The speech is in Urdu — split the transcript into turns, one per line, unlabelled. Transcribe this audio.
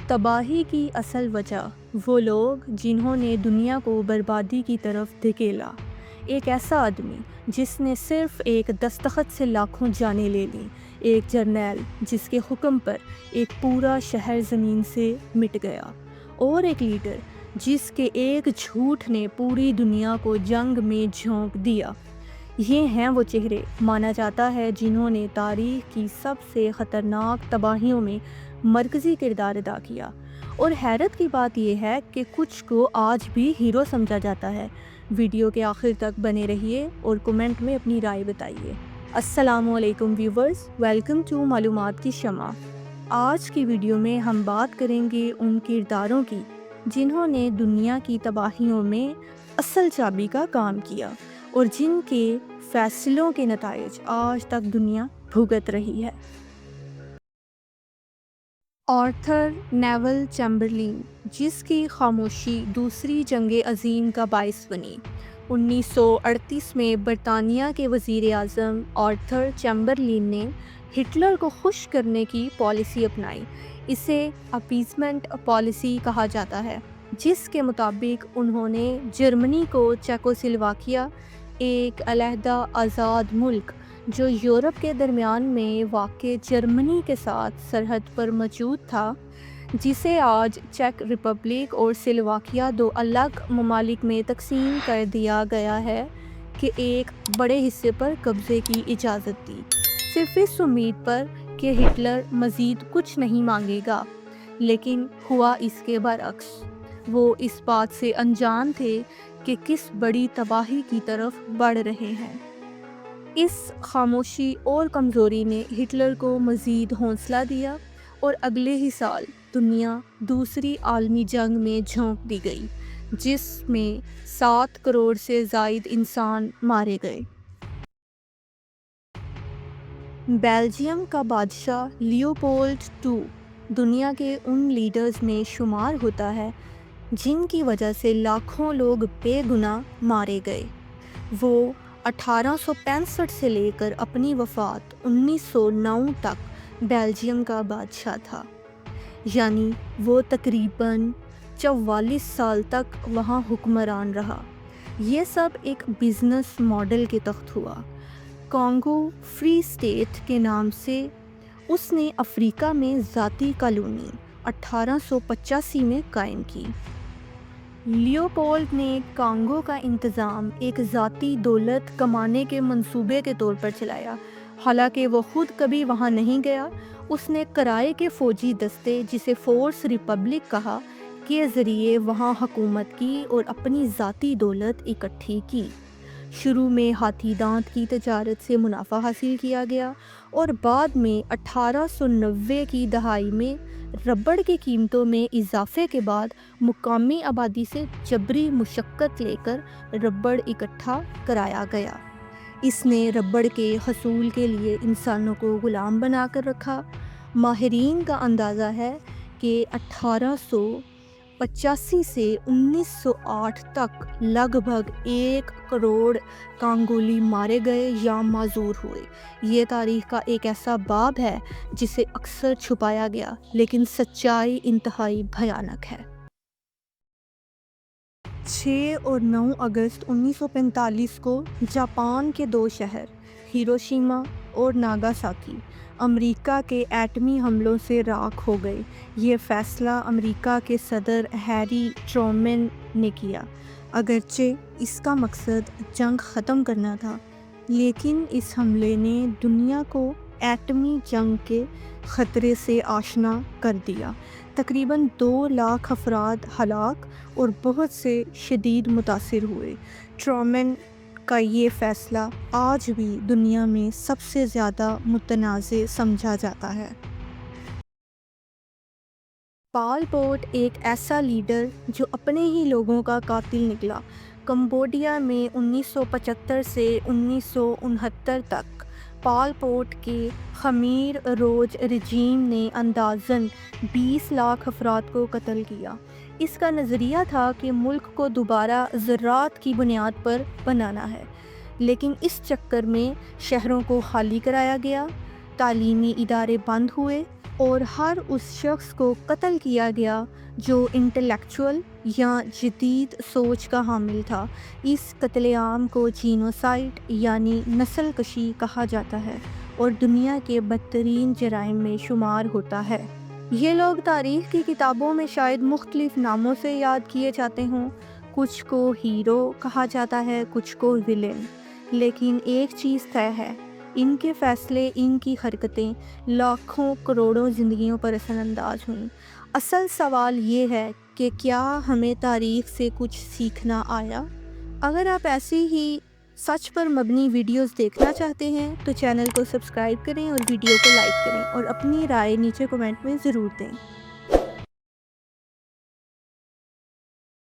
تباہی کی اصل وجہ وہ لوگ جنہوں نے دنیا کو بربادی کی طرف دھکیلا۔ ایک ایسا آدمی جس نے صرف ایک دستخط سے لاکھوں جانیں لے لیں، ایک جرنیل جس کے حکم پر ایک پورا شہر زمین سے مٹ گیا، اور ایک لیڈر جس کے ایک جھوٹ نے پوری دنیا کو جنگ میں جھونک دیا۔ یہ ہیں وہ چہرے مانا جاتا ہے جنہوں نے تاریخ کی سب سے خطرناک تباہیوں میں مرکزی کردار ادا کیا، اور حیرت کی بات یہ ہے کہ کچھ کو آج بھی ہیرو سمجھا جاتا ہے۔ ویڈیو کے آخر تک بنے رہیے اور کمنٹ میں اپنی رائے بتائیے۔ السلام علیکم ویورز، ویلکم ٹو معلومات کی شمع۔ آج کی ویڈیو میں ہم بات کریں گے ان کرداروں کی جنہوں نے دنیا کی تباہیوں میں اصل چابی کا کام کیا، اور جن کے فیصلوں کے نتائج آج تک دنیا بھگت رہی ہے۔ آرتھر نیول چیمبرلین، جس کی خاموشی دوسری جنگ عظیم کا باعث بنی۔ 1938 میں برطانیہ کے وزیر اعظم آرتھر چیمبرلین نے ہٹلر کو خوش کرنے کی پالیسی اپنائی۔ اسے اپیسمنٹ پالیسی کہا جاتا ہے، جس کے مطابق انہوں نے جرمنی کو چیکوسلواکیہ، ایک علیحدہ آزاد ملک جو یورپ کے درمیان میں واقع جرمنی کے ساتھ سرحد پر موجود تھا، جسے آج چیک ریپبلک اور سلواکیہ دو الگ ممالک میں تقسیم کر دیا گیا ہے، کہ ایک بڑے حصے پر قبضے کی اجازت دی، صرف اس امید پر کہ ہٹلر مزید کچھ نہیں مانگے گا۔ لیکن ہوا اس کے برعکس۔ وہ اس بات سے انجان تھے کہ کس بڑی تباہی کی طرف بڑھ رہے ہیں۔ اس خاموشی اور کمزوری نے ہٹلر کو مزید حوصلہ دیا، اور اگلے ہی سال دنیا دوسری عالمی جنگ میں جھونک دی گئی، جس میں 7 کروڑ سے زائد انسان مارے گئے۔ بیلجیم کا بادشاہ لیوپولڈ دنیا کے ان لیڈرز میں شمار ہوتا ہے جن کی وجہ سے لاکھوں لوگ بے گناہ مارے گئے۔ وہ 1865 سے لے کر اپنی وفات 1909 تک بیلجیم کا بادشاہ تھا، یعنی وہ تقریباً 44 سال تک وہاں حکمران رہا۔ یہ سب ایک بزنس ماڈل کے تحت ہوا۔ کانگو فری اسٹیٹ کے نام سے اس نے افریقہ میں ذاتی کالونی 1885 میں قائم کی۔ لیوپولڈ نے کانگو کا انتظام ایک ذاتی دولت کمانے کے منصوبے کے طور پر چلایا۔ حالانکہ وہ خود کبھی وہاں نہیں گیا، اس نے کرائے کے فوجی دستے، جسے فورس ریپبلک کہا، کے ذریعے وہاں حکومت کی اور اپنی ذاتی دولت اکٹھی کی۔ شروع میں ہاتھی دانت کی تجارت سے منافع حاصل کیا گیا، اور بعد میں 1890 کی دہائی میں ربڑ کی قیمتوں میں اضافے کے بعد مقامی آبادی سے جبری مشقت لے کر ربڑ اکٹھا کرایا گیا۔ اس نے ربڑ کے حصول کے لیے انسانوں کو غلام بنا کر رکھا۔ ماہرین کا اندازہ ہے کہ 1885 سے 1908 تک لگ بھگ 1 کروڑ کانگولی مارے گئے یا معذور ہوئے۔ یہ تاریخ کا ایک ایسا باب ہے جسے اکثر چھپایا گیا، لیکن سچائی انتہائی بھیانک ہے۔ 6 اور 9 اگست 1945 کو جاپان کے 2 شہر ہیروشیما اور ناگاساکی امریکہ کے ایٹمی حملوں سے راکھ ہو گئے۔ یہ فیصلہ امریکہ کے صدر ہیری ٹرومین نے کیا۔ اگرچہ اس کا مقصد جنگ ختم کرنا تھا، لیکن اس حملے نے دنیا کو ایٹمی جنگ کے خطرے سے آشنا کر دیا۔ تقریباً 2 لاکھ افراد ہلاک اور بہت سے شدید متاثر ہوئے۔ ٹرومین کا یہ فیصلہ آج بھی دنیا میں سب سے زیادہ متنازع سمجھا جاتا ہے۔ پال پوٹ ایک ایسا لیڈر جو اپنے ہی لوگوں کا قاتل نکلا۔ کمبوڈیا میں 1975 سے 1969 تک پال پوٹ کے خمیر روج رجیم نے اندازاً 20 لاکھ افراد کو قتل کیا۔ اس کا نظریہ تھا کہ ملک کو دوبارہ زراعت کی بنیاد پر بنانا ہے، لیکن اس چکر میں شہروں کو خالی کرایا گیا، تعلیمی ادارے بند ہوئے، اور ہر اس شخص کو قتل کیا گیا جو انٹلیکچول یا جدید سوچ کا حامل تھا۔ اس قتل عام کو جینوسائیڈ یعنی نسل کشی کہا جاتا ہے اور دنیا کے بدترین جرائم میں شمار ہوتا ہے۔ یہ لوگ تاریخ کی کتابوں میں شاید مختلف ناموں سے یاد کیے جاتے ہوں، کچھ کو ہیرو کہا جاتا ہے، کچھ کو ویلن، لیکن ایک چیز طے ہے، ان کے فیصلے، ان کی حرکتیں لاکھوں کروڑوں زندگیوں پر اثر انداز ہوئیں۔ اصل سوال یہ ہے کہ کیا ہمیں تاریخ سے کچھ سیکھنا آیا؟ اگر آپ ایسی ہی سچ پر مبنی ویڈیوز دیکھنا چاہتے ہیں تو چینل کو سبسکرائب کریں اور ویڈیو کو لائک کریں اور اپنی رائے نیچے کمنٹ میں ضرور دیں۔